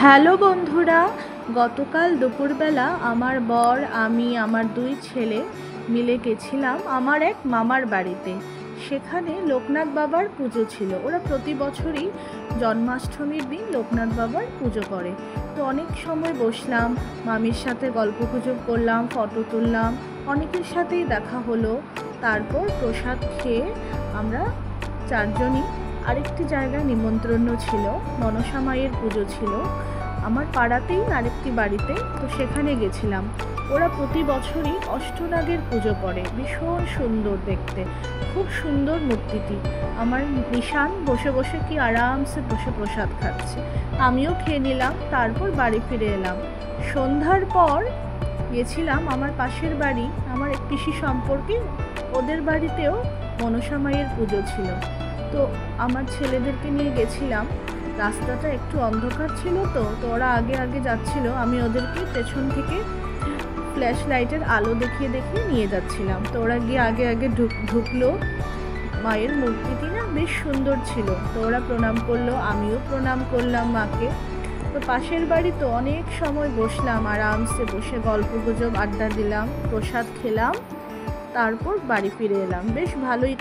Hello বন্ধুরা, গতকাল দুপুরবেলা আমার বর, আমি, আমার দুই ছেলে মিলে গেছিলাম আমার এক মামার বাড়িতে। সেখানে লোকনাথ বাবার পুজো ছিল। ওরা প্রতি বছরই জন্মাষ্টমীর দিন লোকনাথ বাবার পুজো করে। তো অনেক সময় বসলাম, মামির সাথে গল্পগুজব করলাম, ফটো তুললাম, অনেকের সাথেই দেখা হলো। তারপর প্রসাদ খেয়ে আমরা চারজনই আরেকটি জায়গায় নিমন্ত্রণ ছিল, মনসা মায়ের পুজো ছিল আমার পাড়াতেই আরেকটি বাড়িতে। তো সেখানে গেছিলাম। ওরা প্রতি বছরই অষ্টনাগের পুজো করে, ভীষণ সুন্দর দেখতে, খুব সুন্দর মূর্তিটি। আমার নিশান বসে বসে কি আরামসে বসে প্রসাদ খাচ্ছে, আমিও খেয়ে নিলাম। তারপর বাড়ি ফিরে এলাম। সন্ধ্যার পর গেছিলাম আমার পাশের বাড়ি, আমার এক পিসি সম্পর্কে, ওদের বাড়িতেও মনসা মায়ের পুজো ছিল। তো আমার ছেলেদেরকে নিয়ে গেছিলাম। রাস্তাটা একটু অন্ধকার ছিল, তো ওরা আগে আগে যাচ্ছিল, আমি ওদেরকে পেছন থেকে ফ্ল্যাশ লাইটের আলো দেখিয়ে দেখিয়ে নিয়ে যাচ্ছিলাম। তো ওরা গিয়ে আগে আগে ঢুকলো। মায়ের মূর্তিটি না বেশ সুন্দর ছিল। তো ওরা প্রণাম করলো, আমিও প্রণাম করলাম মাকে। তো পাশের বাড়ি, তো অনেক সময় বসলাম, আরামসে বসে গল্পগুজব আড্ডা দিলাম, প্রসাদ খেলাম, তারপর বাড়ি ফিরে এলাম। বেশ ভালোই